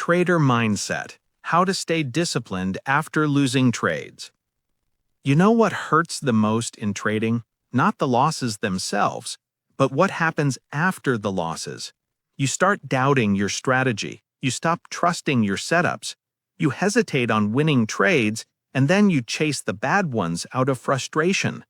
Trader mindset: how to stay disciplined after losing trades. You know what hurts the most in trading? Not the losses themselves, but what happens after the losses. You start doubting your strategy. You stop trusting your setups. You hesitate on winning trades, and then you chase the bad ones out of frustration.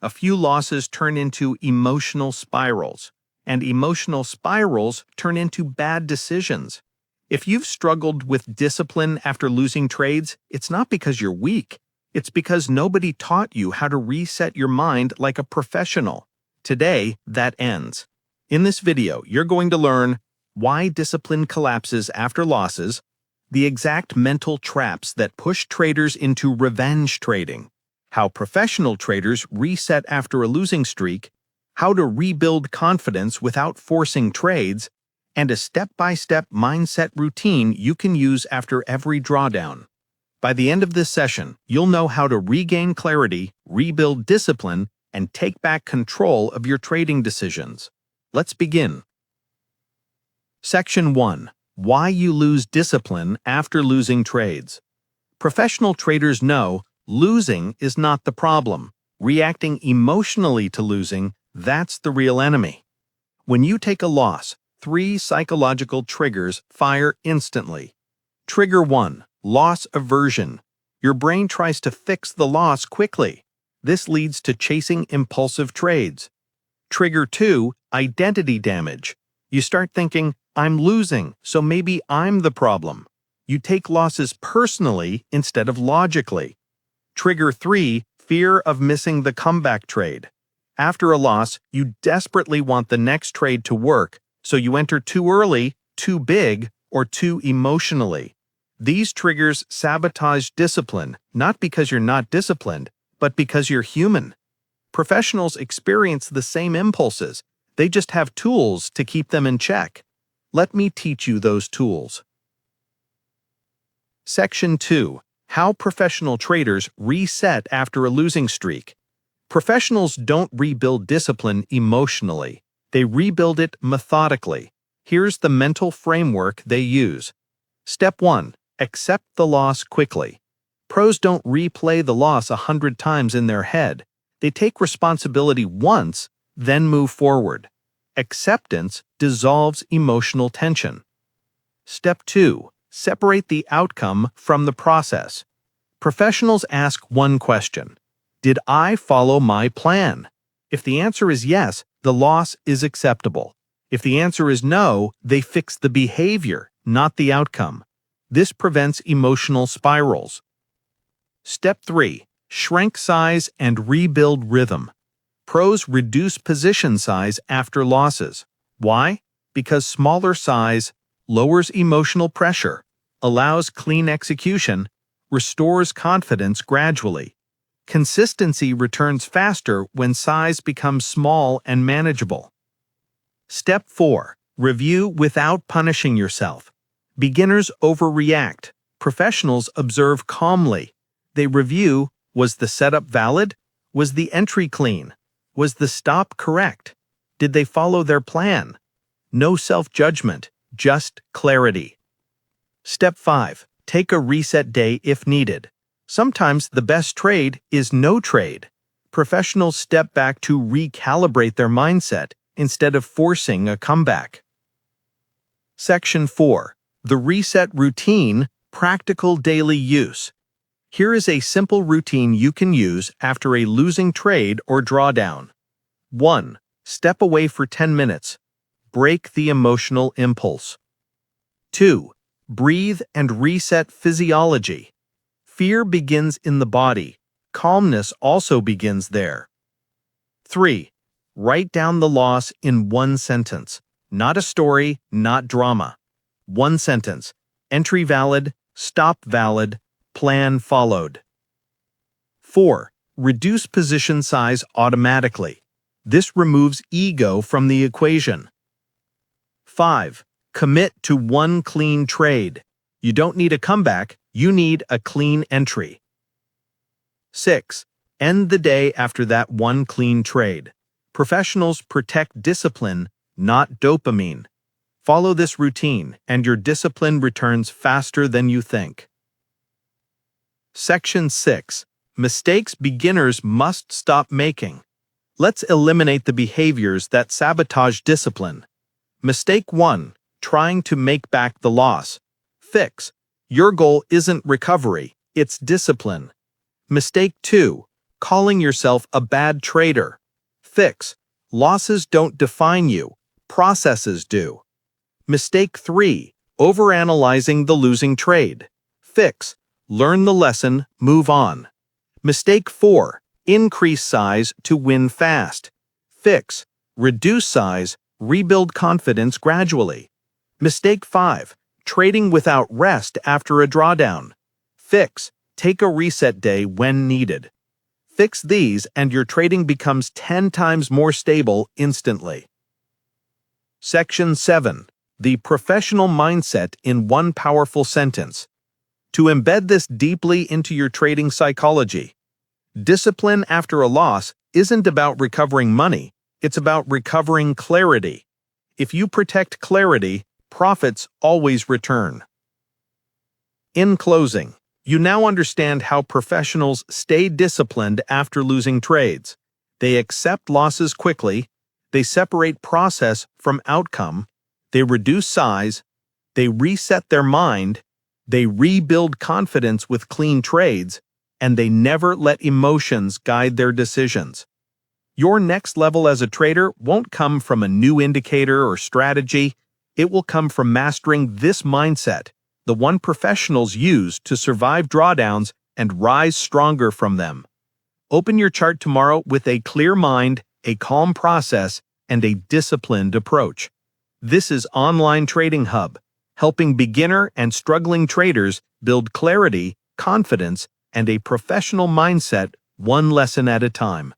A few losses turn into emotional spirals, and emotional spirals turn into bad decisions. If you've struggled with discipline after losing trades, it's not because you're weak. It's because nobody taught you how to reset your mind like a professional. Today, that ends. In this video, you're going to learn why discipline collapses after losses, the exact mental traps that push traders into revenge trading, how professional traders reset after a losing streak, how to rebuild confidence without forcing trades, and a step-by-step mindset routine you can use after every drawdown. By the end of this session, you'll know how to regain clarity, rebuild discipline, and take back control of your trading decisions. Let's begin. Section 1. Why you lose discipline after losing trades. Professional traders know losing is not the problem. Reacting emotionally to losing, that's the real enemy. When you take a loss, 3 psychological triggers fire instantly. Trigger 1. Loss aversion. Your brain tries to fix the loss quickly. This leads to chasing impulsive trades. Trigger 2. Identity damage. You start thinking, I'm losing, so maybe I'm the problem. You take losses personally instead of logically. Trigger 3. Fear of missing the comeback trade. After a loss, you desperately want the next trade to work, so you enter too early, too big, or too emotionally. These triggers sabotage discipline, not because you're not disciplined, but because you're human. Professionals experience the same impulses. They just have tools to keep them in check. Let me teach you those tools. Section 2. How professional traders reset after a losing streak. Professionals don't rebuild discipline emotionally. They rebuild it methodically. Here's the mental framework they use. Step 1. Accept the loss quickly. Pros don't replay the loss 100 times in their head. They take responsibility once, then move forward. Acceptance dissolves emotional tension. Step 2. Separate the outcome from the process. Professionals ask one question: did I follow my plan? If the answer is yes, the loss is acceptable. If the answer is no, they fix the behavior, not the outcome. This prevents emotional spirals. Step 3. Shrink size and rebuild rhythm. Pros reduce position size after losses. Why? Because smaller size lowers emotional pressure, allows clean execution, restores confidence gradually. Consistency returns faster when size becomes small and manageable. Step 4. Review without punishing yourself. Beginners overreact. Professionals observe calmly. They review: was the setup valid? Was the entry clean? Was the stop correct? Did they follow their plan? No self-judgment, just clarity. Step 5. Take a reset day if needed. Sometimes the best trade is no trade. Professionals step back to recalibrate their mindset instead of forcing a comeback. Section 4. The reset routine, practical daily use. Here is a simple routine you can use after a losing trade or drawdown. 1. Step away for 10 minutes. Break the emotional impulse. 2. Breathe and reset physiology. Fear begins in the body. Calmness also begins there. 3. Write down the loss in one sentence. Not a story, not drama. One sentence. Entry valid, stop valid, plan followed. 4. Reduce position size automatically. This removes ego from the equation. 5. Commit to one clean trade. You don't need a comeback, you need a clean entry. 6. End the day after that one clean trade. Professionals protect discipline, not dopamine. Follow this routine, and your discipline returns faster than you think. Section 6. Mistakes beginners must stop making. Let's eliminate the behaviors that sabotage discipline. Mistake 1. Trying to make back the loss. Fix. Your goal isn't recovery, it's discipline. Mistake 2. Calling yourself a bad trader. Fix. Losses don't define you, processes do. Mistake 3. Overanalyzing the losing trade. Fix. Learn the lesson, move on. Mistake 4. Increase size to win fast. Fix. Reduce size, rebuild confidence gradually. Mistake 5. Trading without rest after a drawdown. Fix. Take a reset day when needed. Fix these and your trading becomes 10 times more stable instantly. Section 7. The professional mindset in one powerful sentence. To embed this deeply into your trading psychology, discipline after a loss isn't about recovering money, it's about recovering clarity. If you protect clarity, profits always return. In closing, you now understand how professionals stay disciplined after losing trades. They accept losses quickly, they separate process from outcome, they reduce size, they reset their mind, they rebuild confidence with clean trades, and they never let emotions guide their decisions. Your next level as a trader won't come from a new indicator or strategy. It will come from mastering this mindset, the one professionals use to survive drawdowns and rise stronger from them. Open your chart tomorrow with a clear mind, a calm process, and a disciplined approach. This is Online Trading Hub, helping beginner and struggling traders build clarity, confidence, and a professional mindset one lesson at a time.